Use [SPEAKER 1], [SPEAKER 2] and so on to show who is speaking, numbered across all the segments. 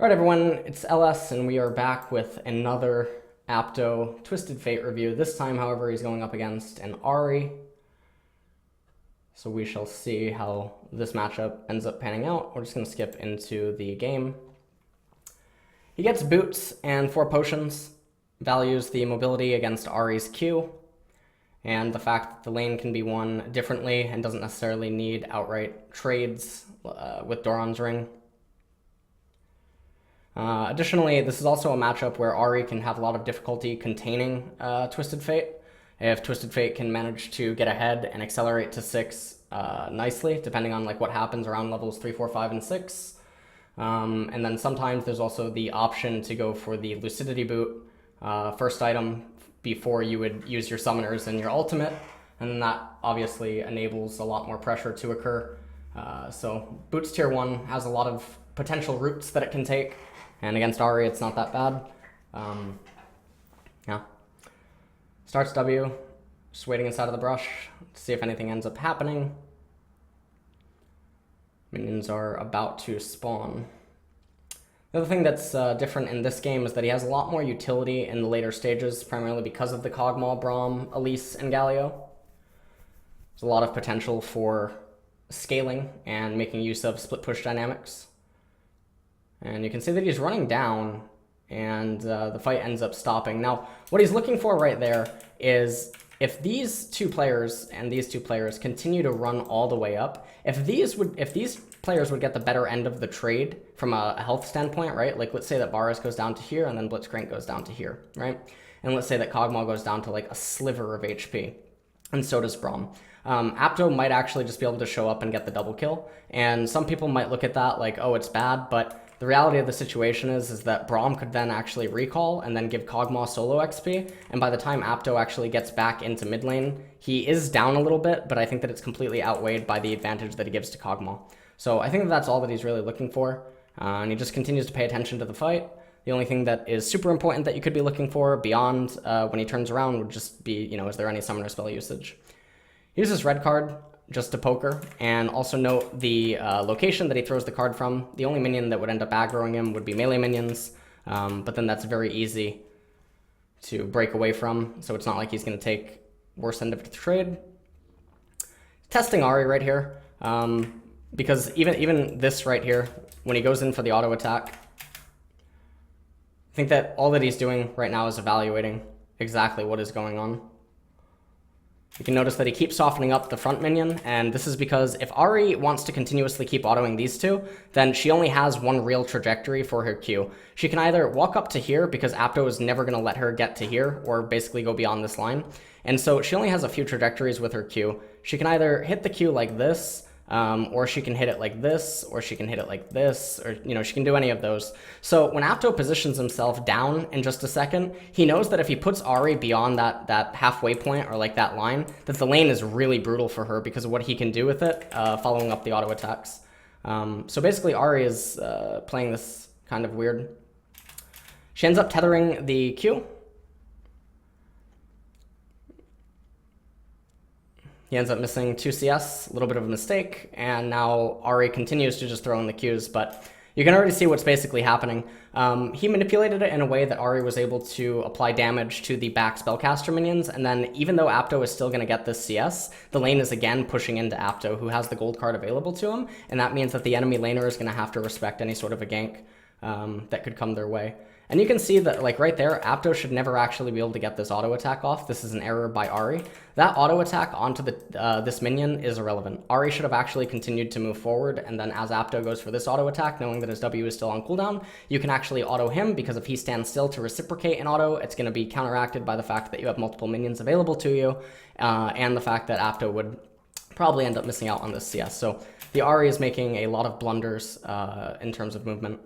[SPEAKER 1] Alright everyone, it's LS and we are back with another Apdo Twisted Fate review. This time, however, he's going up against an Ahri. So we shall see how this matchup ends up panning out. We're just going to skip into the game. He gets boots and 4 potions, values the mobility against Ahri's Q, and the fact that the lane can be won differently and doesn't necessarily need outright trades with Doran's Ring. Additionally, this is also a matchup where Ahri can have a lot of difficulty containing Twisted Fate. If Twisted Fate can manage to get ahead and accelerate to 6 nicely, depending on what happens around levels 3, 4, 5, and 6. And then sometimes there's also the option to go for the Lucidity Boot first item before you would use your summoners and your ultimate, and then that obviously enables a lot more pressure to occur. So Boots Tier 1 has a lot of potential routes that it can take, and against Ahri it's not that bad. Yeah. Starts W, just waiting inside of the brush to see if anything ends up happening. Minions are about to spawn. The other thing that's different in this game is that he has a lot more utility in the later stages, primarily because of the Kog'Maw, Braum, Elise, and Galio. There's a lot of potential for scaling and making use of split push dynamics. And you can see that he's running down, and the fight ends up stopping. Now, what he's looking for right there is if these two players and these two players continue to run all the way up, if these players would get the better end of the trade from a health standpoint, right? Like, let's say that Varus goes down to here and then Blitzcrank goes down to here, right? And let's say that Kog'Maw goes down to a sliver of HP, and so does Braum. Apdo might actually just be able to show up and get the double kill, and some people might look at that like, oh, it's bad, but the reality of the situation is that Braum could then actually recall and then give Kog'Maw solo XP, and by the time Apdo actually gets back into mid lane, he is down a little bit, but I think that it's completely outweighed by the advantage that he gives to Kog'Maw. So I think that's all that he's really looking for, and he just continues to pay attention to the fight. The only thing that is super important that you could be looking for beyond when he turns around would just be, is there any summoner spell usage? He uses red card just to poker, and also note the location that he throws the card from. The only minion that would end up aggroing him would be melee minions, but then that's very easy to break away from, so it's not like he's going to take worse end of the trade. Testing Ahri right here, because even this right here, when he goes in for the auto attack, I think that all that he's doing right now is evaluating exactly what is going on. You can notice that he keeps softening up the front minion, and this is because if Ahri wants to continuously keep autoing these two, then she only has one real trajectory for her Q. She can either walk up to here, because Apdo is never going to let her get to here, or basically go beyond this line. And so she only has a few trajectories with her Q. She can either hit the Q like this, or she can hit it like this, or she can hit it like this, or, she can do any of those. So when Apdo positions himself down in just a second, he knows that if he puts Ahri beyond that halfway point, or that line, that the lane is really brutal for her because of what he can do with it, following up the auto attacks. So basically Ahri is playing this kind of weird. She ends up tethering the Q. He ends up missing 2 CS, a little bit of a mistake, and now Ahri continues to just throw in the Qs, but you can already see what's basically happening. He manipulated it in a way that Ahri was able to apply damage to the back spellcaster minions, and then even though Apdo is still going to get this CS, the lane is again pushing into Apdo, who has the gold card available to him, and that means that the enemy laner is going to have to respect any sort of a gank that could come their way. And you can see that, right there, Apdo should never actually be able to get this auto attack off. This is an error by Ahri. That auto attack onto this minion is irrelevant. Ahri should have actually continued to move forward, and then as Apdo goes for this auto attack, knowing that his W is still on cooldown, you can actually auto him, because if he stands still to reciprocate an auto, it's going to be counteracted by the fact that you have multiple minions available to you, and the fact that Apdo would probably end up missing out on this CS. So the Ahri is making a lot of blunders in terms of movement.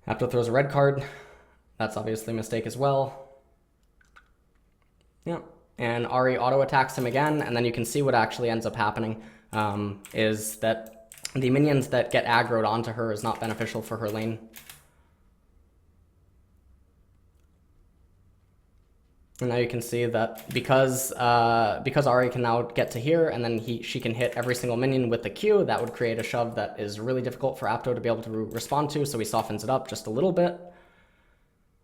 [SPEAKER 1] Apdo throws a red card. That's obviously a mistake as well. Yeah, and Ahri auto attacks him again, and then you can see what actually ends up happening is that the minions that get aggroed onto her is not beneficial for her lane. And now you can see that because Ahri can now get to here, and then she can hit every single minion with the Q, that would create a shove that is really difficult for Apdo to be able to respond to, so he softens it up just a little bit.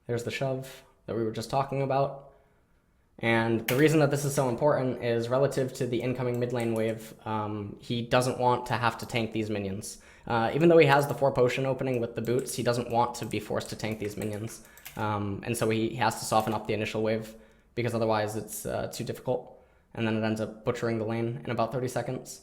[SPEAKER 1] There's the shove that we were just talking about. And the reason that this is so important is relative to the incoming mid lane wave, he doesn't want to have to tank these minions. Even though he has the 4 potion opening with the boots, he doesn't want to be forced to tank these minions. And so he has to soften up the initial wave, because otherwise it's too difficult. And then it ends up butchering the lane in about 30 seconds.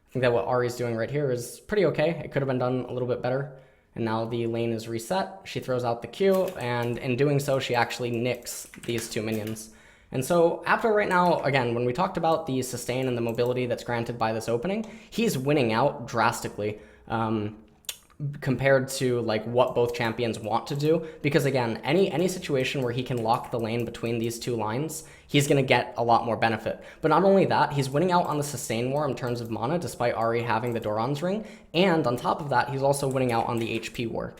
[SPEAKER 1] I think that what Ahri's doing right here is pretty okay. It could have been done a little bit better. And now the lane is reset. She throws out the Q, and in doing so, she actually nicks these 2 minions. And so Apdo right now, again, when we talked about the sustain and the mobility that's granted by this opening, he's winning out drastically compared to like what both champions want to do. Because again, any situation where he can lock the lane between these 2 lines, he's going to get a lot more benefit. But not only that, he's winning out on the sustain war in terms of mana, despite Ahri having the Doran's ring. And on top of that, he's also winning out on the HP war.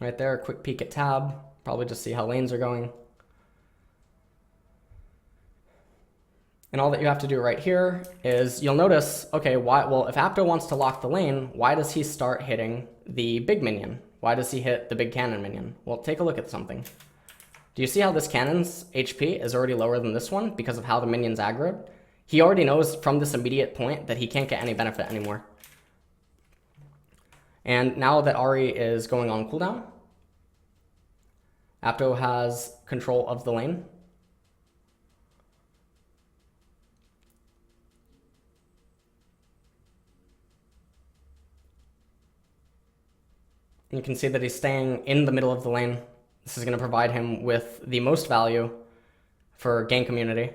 [SPEAKER 1] Right there, quick peek at tab, probably just see how lanes are going. And all that you have to do right here is you'll notice, okay, well, if Apdo wants to lock the lane, why does he start hitting the big minion? Why does he hit the big cannon minion? Well, take a look at something. Do you see how this cannon's HP is already lower than this one because of how the minion's aggroed? He already knows from this immediate point that he can't get any benefit anymore. And now that Ahri is going on cooldown, Apdo has control of the lane. You can see that he's staying in the middle of the lane. This is going to provide him with the most value for gank community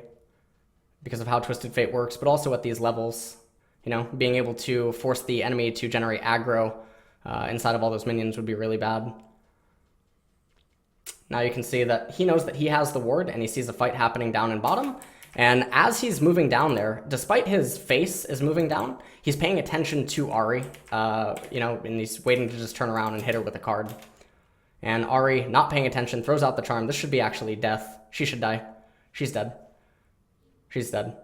[SPEAKER 1] because of how Twisted Fate works, but also at these levels, you know, being able to force the enemy to generate aggro inside of all those minions would be really bad. Now you can see that he knows that he has the ward and he sees a fight happening down in bottom. And as he's moving down there, despite his face is moving down, he's paying attention to Ahri, you know, and he's waiting to just turn around and hit her with a card. And Ahri, not paying attention, throws out the charm. This should be actually death. She should die. She's dead. She's dead.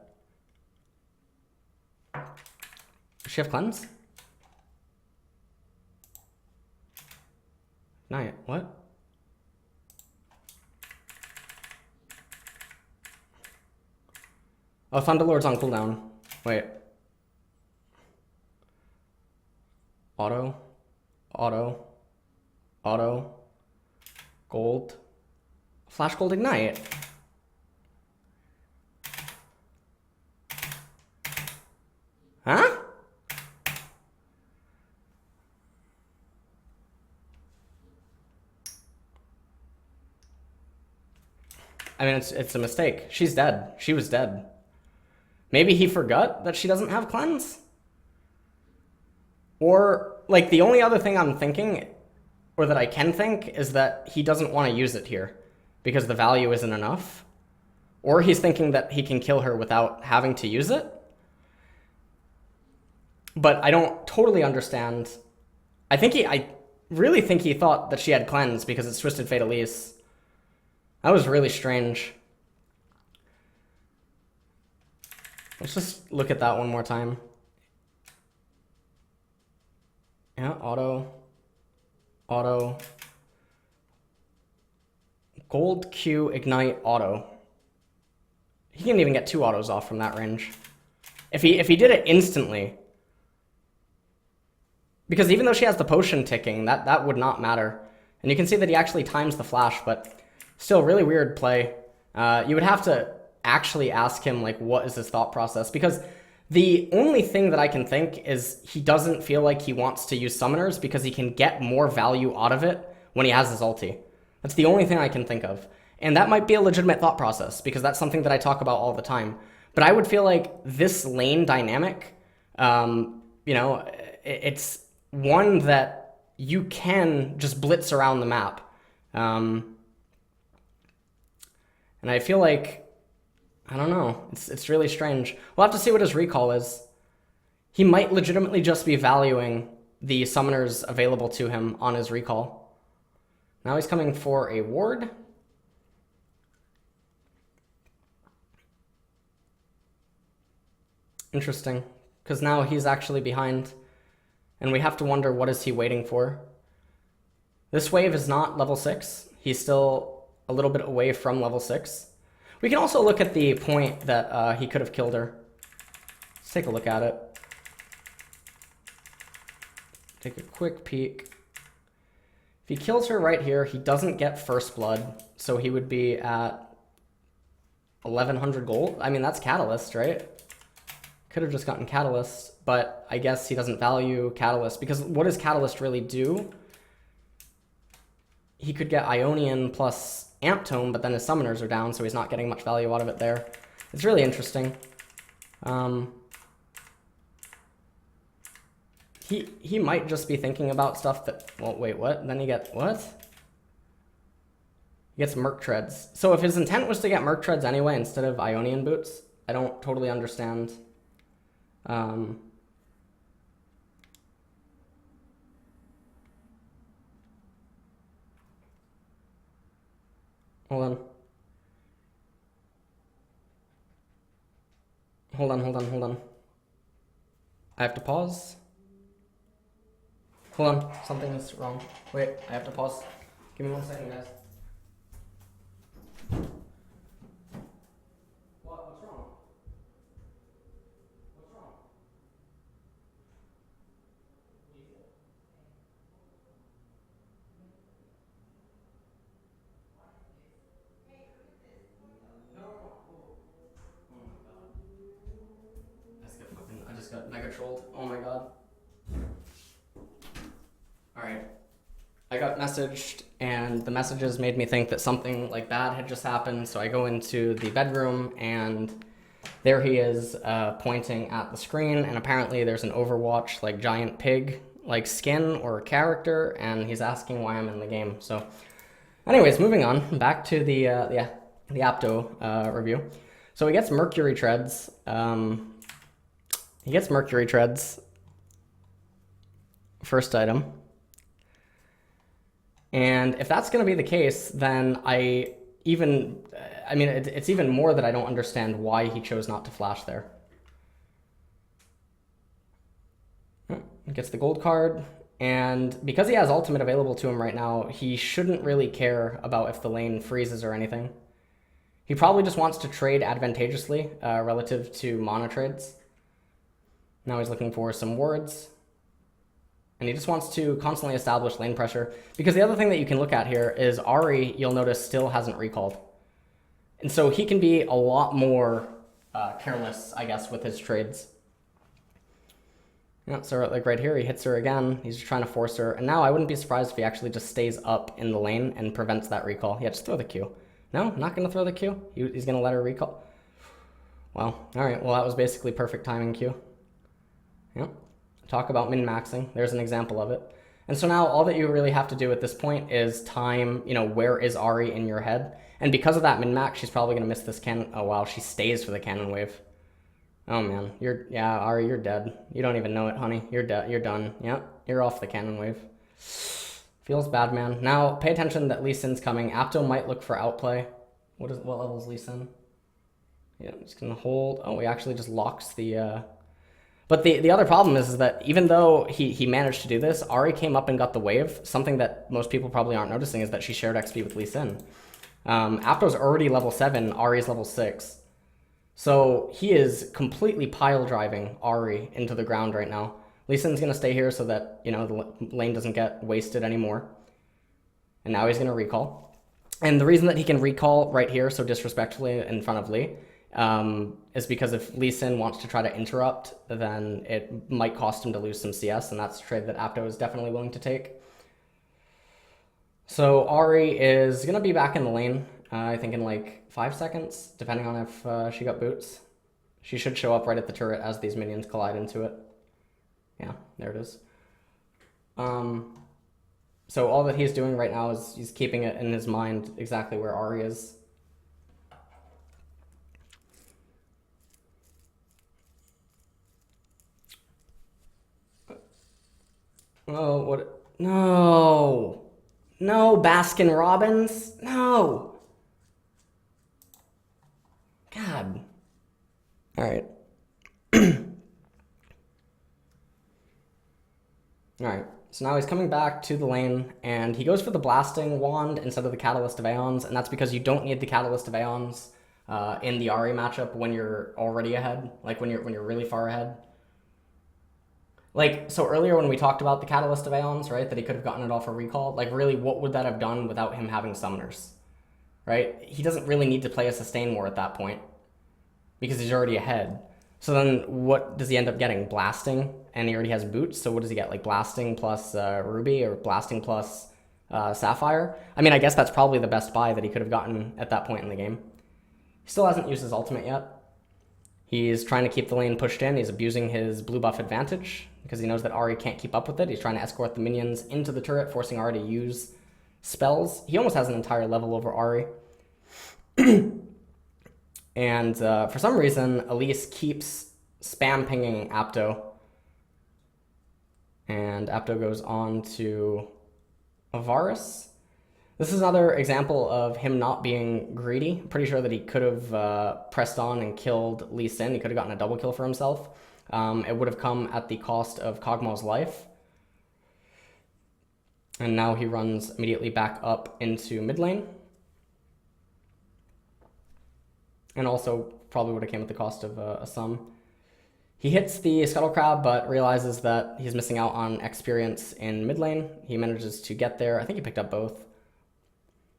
[SPEAKER 1] Does she have cleanse? Not what? Oh, Thunderlord's on cooldown. Wait. Auto. Auto. Auto. Gold. Flash Gold Ignite. Huh? I mean, it's a mistake. She's dead. She was dead. Maybe he forgot that she doesn't have cleanse? Or, like, the only other thing I'm thinking, or that I can think, is that he doesn't want to use it here because the value isn't enough. Or he's thinking that he can kill her without having to use it. But I don't totally understand. I really think he thought that she had cleanse because it's Twisted Fate Elise. That was really strange. Let's just look at that one more time. Yeah, auto. Auto. Gold Q Ignite Auto. He can even get 2 autos off from that range. If he did it instantly. Because even though she has the potion ticking, that would not matter. And you can see that he actually times the flash, but still really weird play. You would have to actually ask him, like, what is his thought process? Because the only thing that I can think is he doesn't feel like he wants to use summoners because he can get more value out of it when he has his ulti. That's the only thing I can think of. And that might be a legitimate thought process because that's something that I talk about all the time. But I would feel like this lane dynamic, you know, it's one that you can just blitz around the map. And I feel like, I don't know, it's really strange. We'll have to see what his recall is. He might legitimately just be valuing the summoners available to him on his recall. Now he's coming for a ward. Interesting, because now he's actually behind, and we have to wonder what is he waiting for. This wave is not level 6. He's still a little bit away from level 6. We can also look at the point that he could have killed her. Let's take a look at it. Take a quick peek. If he kills her right here, he doesn't get first blood, so he would be at 1100 gold. I mean, that's Catalyst, right? Could have just gotten Catalyst, but I guess he doesn't value Catalyst, because what does Catalyst really do? He could get Ionian plus Amp Tome, but then his summoners are down, so he's not getting much value out of it there. It's really interesting. He might just be thinking about stuff that, well, wait, what? Then he gets, what? He gets Merc Treads. So if his intent was to get Merc Treads anyway instead of Ionian Boots, I don't totally understand. Hold on. Hold on. I have to pause. Hold on, something is wrong. Wait, I have to pause. Give me 1 second, guys. What's wrong? What's wrong? I just got mega trolled. Oh my god. Alright. I got messaged, and the messages made me think that something like bad had just happened, so I go into the bedroom, and there he is pointing at the screen, and apparently there's an Overwatch, like, giant pig, like, skin or character, and he's asking why I'm in the game. So, anyways, moving on, back to the Apdo review. So he gets Mercury Treads. He gets Mercury Treads. First item. And if that's going to be the case, then it's even more that I don't understand why he chose not to flash there. He gets the gold card, and because he has ultimate available to him right now, he shouldn't really care about if the lane freezes or anything. He probably just wants to trade advantageously relative to mana trades. Now he's looking for some wards. And he just wants to constantly establish lane pressure. Because the other thing that you can look at here is Ahri, you'll notice, still hasn't recalled. And so he can be a lot more careless, I guess, with his trades. Yeah, so like right here, he hits her again. He's trying to force her. And now I wouldn't be surprised if he actually just stays up in the lane and prevents that recall. Yeah, just throw the Q. No, not going to throw the Q. He's going to let her recall. Well, all right. Well, that was basically perfect timing Q. Yeah. Talk about min-maxing. There's an example of it. And so now all that you really have to do at this point is time, where is Ahri in your head? And because of that min-max, she's probably going to miss this cannon. Oh, wow. She stays for the cannon wave. Oh, man. Ahri, you're dead. You don't even know it, honey. You're dead. You're done. Yep. You're off the cannon wave. Feels bad, man. Now, pay attention that Lee Sin's coming. Apdo might look for outplay. What level is Lee Sin? Yeah, I'm just going to hold. Oh, he actually just locks the... But the other problem is that even though he managed to do this, Ahri came up and got the wave. Something that most people probably aren't noticing is that she shared XP with Lee Sin. Apdo's already level 7, Ahri's level 6. So he is completely pile driving Ahri into the ground right now. Lee Sin's going to stay here so that, the lane doesn't get wasted anymore. And now he's going to recall. And the reason that he can recall right here so disrespectfully in front of Lee is because if Lee Sin wants to try to interrupt, then it might cost him to lose some CS, and that's a trade that Apdo is definitely willing to take. So Ahri is going to be back in the lane, I think in like 5 seconds, depending on if she got boots. She should show up right at the turret as these minions collide into it. Yeah, there it is. So all that he's doing right now is he's keeping it in his mind exactly where Ahri is. Oh, what? No. No, Baskin Robbins. No. God. All right. All right. So now he's coming back to the lane, and he goes for the Blasting Wand instead of the Catalyst of Aeons, and that's because you don't need the Catalyst of Aeons in the Ahri matchup when you're already ahead, like when you're really far ahead. Like, so earlier when we talked about the Catalyst of Aeons, right, that he could have gotten it off a recall, like really what would that have done without him having Summoners, right? He doesn't really need to play a Sustain War at that point because he's already ahead. So then what does he end up getting? Blasting, and he already has Boots, so what does he get? Like Blasting plus Ruby or Blasting plus Sapphire? I mean, I guess that's probably the best buy that he could have gotten at that point in the game. He still hasn't used his ultimate yet. He's trying to keep the lane pushed in. He's abusing his blue buff advantage because he knows that Ahri can't keep up with it. He's trying to escort the minions into the turret, forcing Ahri to use spells. He almost has an entire level over Ahri. And for some reason, Elise keeps spam pinging Apdo. And Apdo goes on to Varus. This is another example of him not being greedy. I'm pretty sure that he could have pressed on and killed Lee Sin. He could have gotten a double kill for himself. It would have come at the cost of Kog'Maw's life. And now he runs immediately back up into mid lane. And also probably would have came at the cost of a sum. He hits the Scuttle Crab, but realizes that he's missing out on experience in mid lane. He manages to get there. I think he picked up both.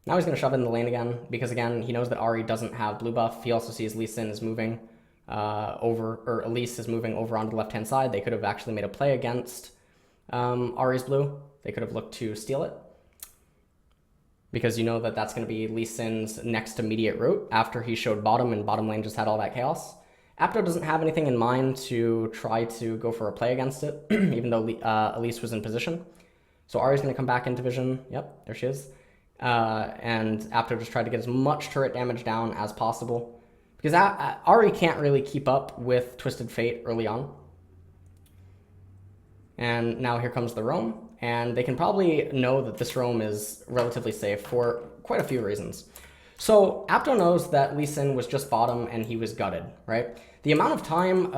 [SPEAKER 1] Now he's going to shove in the lane again, because again, he knows that Ahri doesn't have blue buff. He also sees Lee Sin is moving Elise is moving over onto the left-hand side. They could have actually made a play against Ahri's blue. They could have looked to steal it, because you know that that's going to be Lee Sin's next immediate route after he showed bottom, and bottom lane just had all that chaos. Apdo doesn't have anything in mind to try to go for a play against it, even though Elise was in position. So Ahri's going to come back into vision. Yep, there she is. And Apdo just tried to get as much turret damage down as possible, because Ahri can't really keep up with Twisted Fate early on. And now here comes the roam, and they can probably know that this roam is relatively safe for quite a few reasons. So Apdo knows that Lee Sin was just bottom and he was gutted, right? The amount of time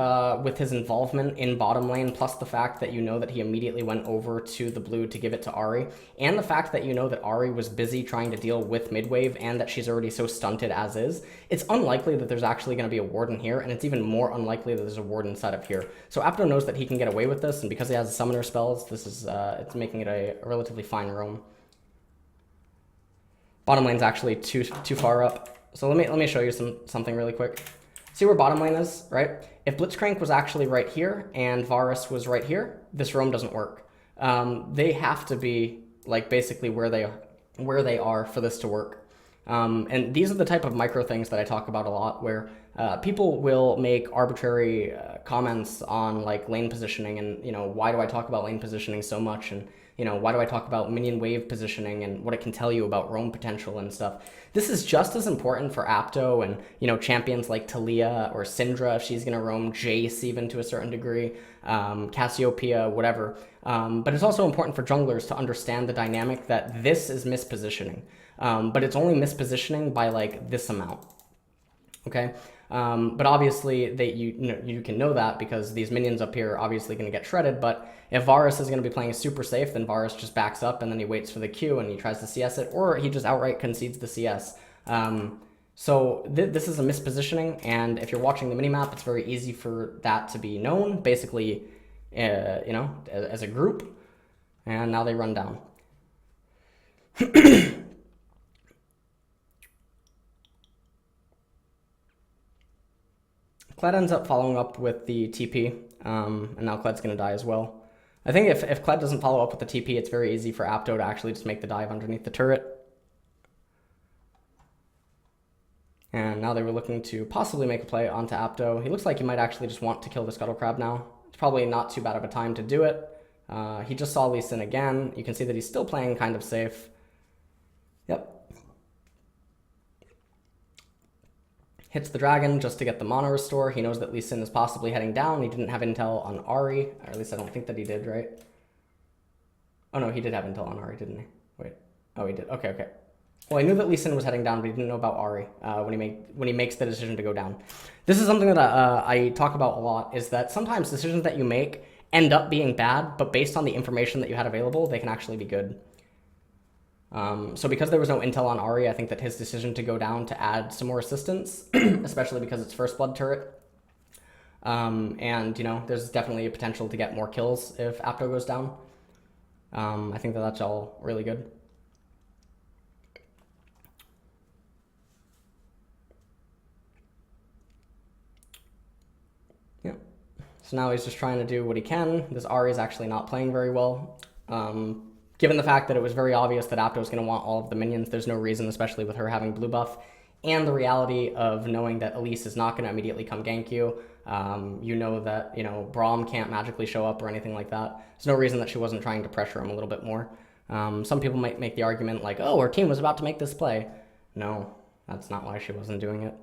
[SPEAKER 1] with his involvement in bottom lane, plus the fact that you know that he immediately went over to the blue to give it to Ahri, and the fact that you know that Ahri was busy trying to deal with midwave and that she's already so stunted as is, it's unlikely that there's actually going to be a warden here, and it's even more unlikely that there's a warden setup here. So Apdo knows that he can get away with this, and because he has summoner spells, this is it's making it a relatively fine roam. Bottom lane's actually too far up. So let me show you something really quick. See where bottom lane is, right? If Blitzcrank was actually right here and Varus was right here, this roam doesn't work. They have to be like basically where they are for this to work. And these are the type of micro things that I talk about a lot, where people will make arbitrary comments on like lane positioning, and you know, why do I talk about lane positioning so much, and you know, why do I talk about minion wave positioning and what it can tell you about roam potential and stuff. This is just as important for Apdo and, you know, champions like Talia or Syndra if she's going to roam, Jace even to a certain degree, Cassiopeia, whatever. But it's also important for junglers to understand the dynamic that this is mispositioning. But it's only mispositioning by like this amount. Okay? But obviously you can know that because these minions up here are obviously going to get shredded. But if Varus is going to be playing super safe, then Varus just backs up and then he waits for the Q and he tries to CS it, or he just outright concedes the CS. So this is a mispositioning, and if you're watching the minimap, it's very easy for that to be known, basically, you know, as a group. And now they run down. Kled ends up following up with the TP, and now Kled's going to die as well. I think if Kled doesn't follow up with the TP, it's very easy for Apdo to actually just make the dive underneath the turret. And now they were looking to possibly make a play onto Apdo. He looks like he might actually just want to kill the Scuttle Crab now. It's probably not too bad of a time to do it. He just saw Lee Sin again. You can see that he's still playing kind of safe. Yep. Hits the dragon just to get the mana restore. He knows that Lee Sin is possibly heading down. He didn't have intel on Ahri, or at least I don't think that he did, right? Oh no, he did have intel on Ahri, didn't he? Wait. Oh, he did. Okay, okay. Well, I knew that Lee Sin was heading down, but he didn't know about Ahri when he makes the decision to go down. This is something that I talk about a lot, is that sometimes decisions that you make end up being bad, but based on the information that you had available, they can actually be good. So because there was no intel on Ahri, I think that his decision to go down to add some more assistance, especially because it's first blood turret, and, you know, there's definitely a potential to get more kills if Apdo goes down. I think that that's all really good. Yeah. So now he's just trying to do what he can. This Ahri is actually not playing very well. Given the fact that it was very obvious that Apdo was going to want all of the minions, there's no reason, especially with her having blue buff, and the reality of knowing that Elise is not going to immediately come gank you. You know that, you know, Braum can't magically show up or anything like that. There's no reason that she wasn't trying to pressure him a little bit more. Some people might make the argument like, oh, her team was about to make this play. No, that's not why she wasn't doing it.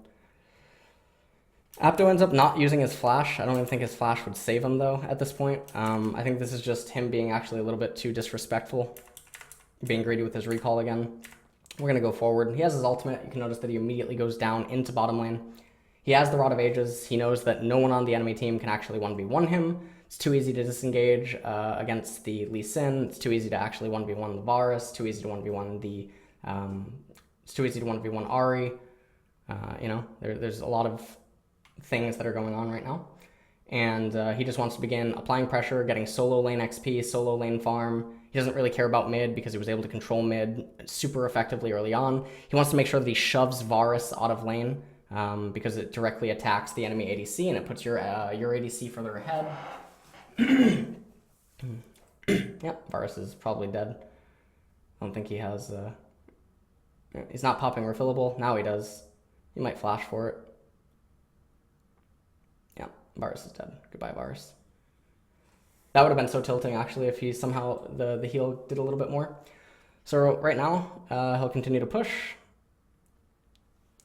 [SPEAKER 1] Apdo ends up not using his flash. I don't even think his flash would save him, though, at this point. I think this is just him being actually a little bit too disrespectful, being greedy with his recall again. We're going to go forward. He has his ultimate. You can notice that he immediately goes down into bottom lane. He has the Rod of Ages. He knows that no one on the enemy team can actually 1v1 him. It's too easy to disengage against the Lee Sin. It's too easy to actually 1v1 the Varus. Too easy to 1v1 the... it's too easy to 1v1 Ahri. You know, there's a lot of things that are going on right now, and he just wants to begin applying pressure, getting solo lane XP, solo lane farm. He doesn't really care about mid because he was able to control mid super effectively early on. He wants to make sure that he shoves Varus out of lane because it directly attacks the enemy ADC and it puts your ADC further ahead. Yep, Varus is probably dead. I don't think he has... he's not popping refillable. Now he does. He might flash for it. Yeah, Varus is dead. Goodbye, Varus. That would have been so tilting, actually, if he somehow, the heal did a little bit more. So right now, he'll continue to push.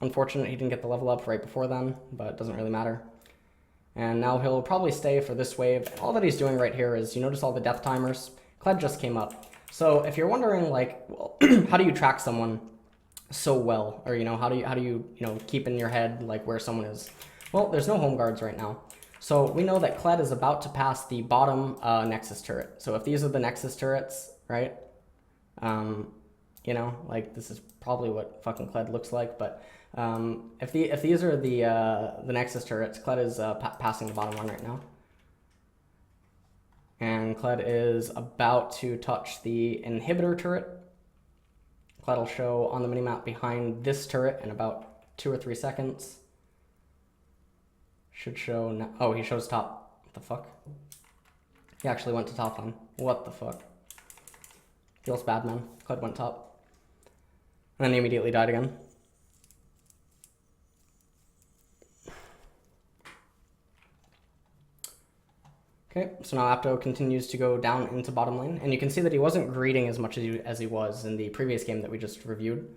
[SPEAKER 1] Unfortunate he didn't get the level up right before then, but it doesn't really matter. And now he'll probably stay for this wave. And all that he's doing right here is, you notice all the death timers? Kled just came up. So if you're wondering, like, well, how do you track someone so well? Or, you know, how do you keep in your head, like, where someone is? Well, there's no home guards right now. So we know that Kled is about to pass the bottom Nexus turret. So if these are the Nexus turrets, right? You know, like, this is probably what fucking Kled looks like, but if these are the Nexus turrets, Kled is passing the bottom one right now. And Kled is about to touch the inhibitor turret. Kled will show on the minimap behind this turret in about 2 or 3 seconds. Should show now. Oh, he shows top. What the fuck? He actually went to top lane. What the fuck? Feels bad, man. Kled went top. And then he immediately died again. Okay, so now Apdo continues to go down into bottom lane, and you can see that he wasn't greeting as much as he was in the previous game that we just reviewed.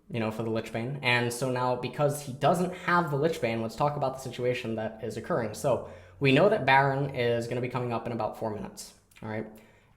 [SPEAKER 1] You know, for the Lich Bane. And so now, because he doesn't have the Lich Bane, let's talk about the situation that is occurring. So we know that Baron is going to be coming up in about 4 minutes, all right?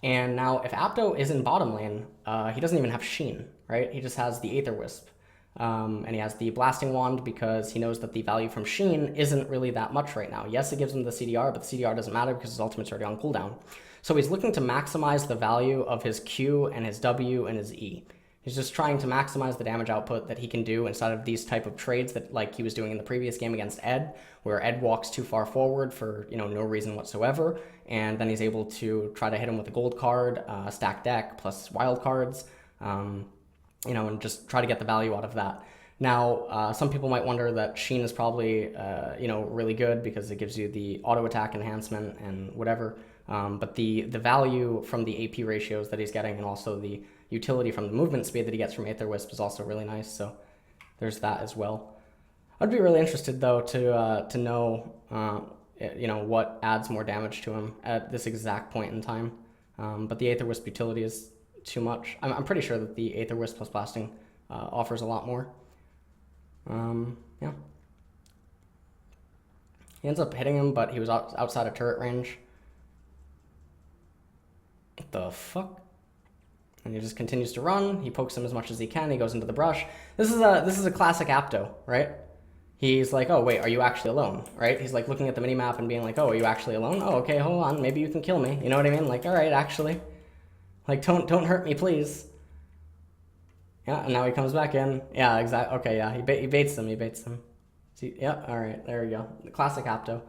[SPEAKER 1] And now if Apdo is in bottom lane, he doesn't even have Sheen, right? He just has the Aether Wisp. And he has the Blasting Wand because he knows that the value from Sheen isn't really that much right now. Yes, it gives him the CDR, but the CDR doesn't matter because his ultimate's already on cooldown. So he's looking to maximize the value of his Q and his W and his E. He's just trying to maximize the damage output that he can do inside of these type of trades that, like he was doing in the previous game against Ed, where Ed walks too far forward for, you know, no reason whatsoever, and then he's able to try to hit him with a gold card, stack deck, plus wild cards, you know, and just try to get the value out of that. Now, some people might wonder that Sheen is probably, you know, really good because it gives you the auto attack enhancement and whatever, but the value from the AP ratios that he's getting and also the utility from the movement speed that he gets from Aether Wisp is also really nice, so there's that as well. I'd be really interested, though, to know, you know, what adds more damage to him at this exact point in time, but the Aether Wisp utility is too much. I'm pretty sure that the Aether Wisp plus Blasting offers a lot more. Yeah. He ends up hitting him, but he was outside of turret range. What the fuck? And he just continues to run. He pokes him as much as he can. He goes into the brush. This is a classic Apdo, right? He's like, oh, wait, are you actually alone, right? He's like looking at the minimap and being like, oh, are you actually alone? Oh, okay, hold on. Maybe you can kill me. You know what I mean? Like, all right, actually. Like, don't hurt me, please. Yeah, and now he comes back in. Yeah, exactly. Okay, yeah, he baits them. He baits them. See, yeah, all right, there we go. The classic Apdo.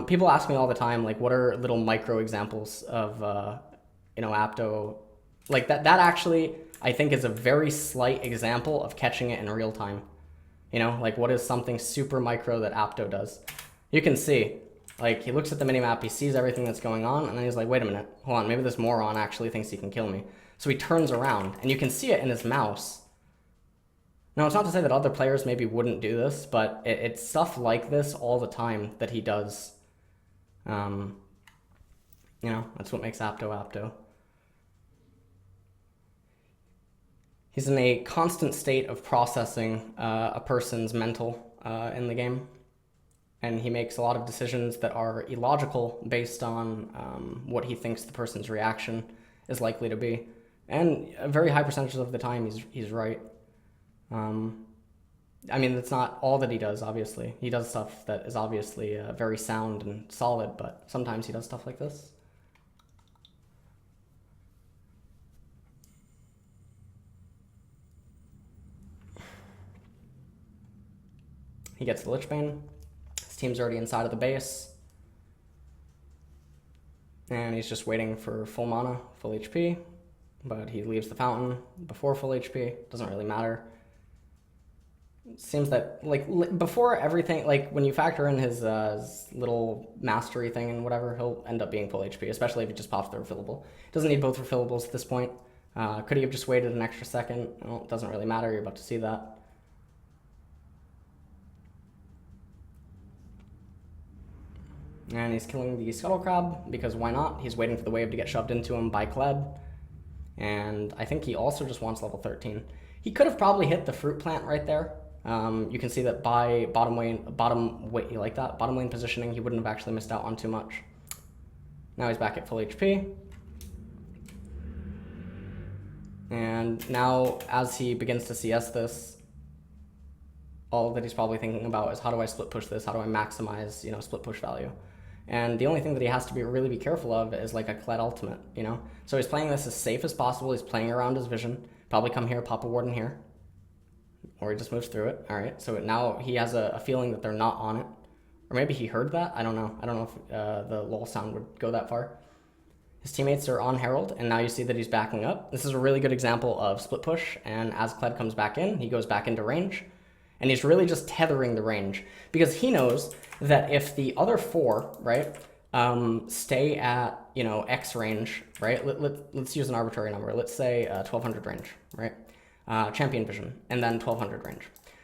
[SPEAKER 1] People ask me all the time, like, what are little micro examples of, Apdo? Like, that actually, I think, is a very slight example of catching it in real time. Like, what is something super micro that Apdo does? You can see, like, he looks at the minimap, he sees everything that's going on, and then he's like, wait a minute, hold on, maybe this moron actually thinks he can kill me. So he turns around, and you can see it in his mouse. Now, it's not to say that other players maybe wouldn't do this, but it's stuff like this all the time that he does. That's what makes Apdo Apdo. He's in a constant state of processing a person's mental in the game. And he makes a lot of decisions that are illogical based on what he thinks the person's reaction is likely to be. And a very high percentage of the time, he's right. I mean, that's not all that he does, obviously. He does stuff that is obviously very sound and solid, but sometimes he does stuff like this. He gets the Lich Bane. His team's already inside of the base. And he's just waiting for full mana, full HP. But he leaves the fountain before full HP. Doesn't really matter. It seems that, like, before everything, like, when you factor in his little mastery thing and whatever, he'll end up being full HP, especially if he just pops the refillable. Doesn't need both refillables at this point. Could he have just waited an extra second? Well, it doesn't really matter. You're about to see that. And he's killing the Scuttle Crab, because why not? He's waiting for the wave to get shoved into him by Kled. And I think he also just wants level 13. He could have probably hit the fruit plant right there. You can see that by bottom lane positioning, he wouldn't have actually missed out on too much. Now he's back at full HP. And now, as he begins to CS this, all that he's probably thinking about is, how do I split push this? How do I maximize, split push value? And the only thing that he has to really be careful of is like a Kled ultimate, So he's playing this as safe as possible. He's playing around his vision. Probably come here, pop a Warden here. Or he just moves through it. All right, so now he has a feeling that they're not on it. Or maybe he heard that. I don't know. I don't know if the lol sound would go that far. His teammates are on Herald, and now you see that he's backing up. This is a really good example of split push, and as Kled comes back in, he goes back into range. And he's really just tethering the range, because he knows that if the other four, right, stay at, X range, right? Let's use an arbitrary number. Let's say 1200 range, right? Champion vision, and then 1200 range.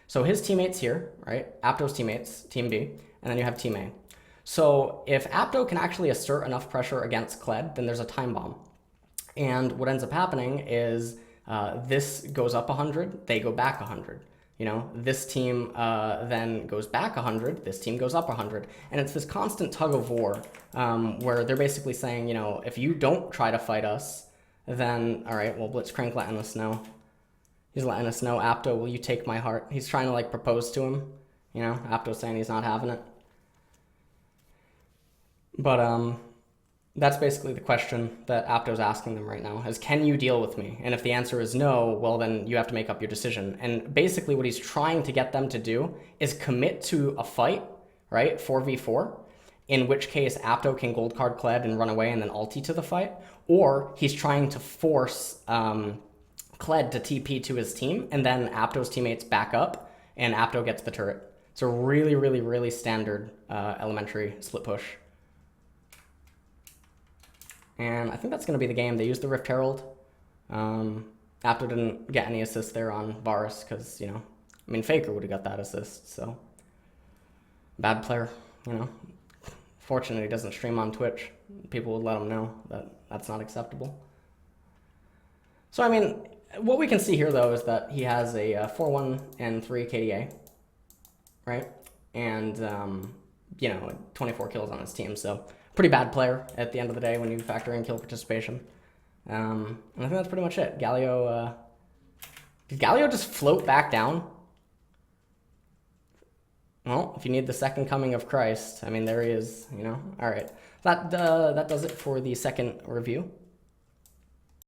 [SPEAKER 1] So his teammates here, right? Apdo's teammates, Team B, and then you have Team A. So if Apdo can actually assert enough pressure against Kled, then there's a time bomb. And what ends up happening is this goes up 100, they go back 100. This team then goes back 100, this team goes up 100. And it's this constant tug of war where they're basically saying, if you don't try to fight us, then, all right, well, Blitzcrank letting us know. He's letting us know, Apdo, will you take my heart? He's trying to, like, propose to him. Apdo's saying he's not having it. But that's basically the question that Apdo's asking them right now, is can you deal with me? And if the answer is no, well, then you have to make up your decision. And basically what he's trying to get them to do is commit to a fight, right, 4v4, in which case Apdo can gold card Kled and run away and then ulti to the fight, or he's trying to force Kled to TP to his team, and then Apdo's teammates back up, and Apdo gets the turret. It's a really, really, really standard elementary split push. And I think that's going to be the game. They used the Rift Herald. Apdo didn't get any assists there on Varus because, Faker would have got that assist, so. Bad player, Fortunately, he doesn't stream on Twitch. People would let him know that that's not acceptable. So, what we can see here, though, is that he has a 4-1 and 3 KDA, right? And, 24 kills on his team, so pretty bad player at the end of the day when you factor in kill participation. And I think that's pretty much it. Galio, did Galio just float back down? Well, if you need the second coming of Christ, I mean, there he is, you know? All right. That does it for the second review.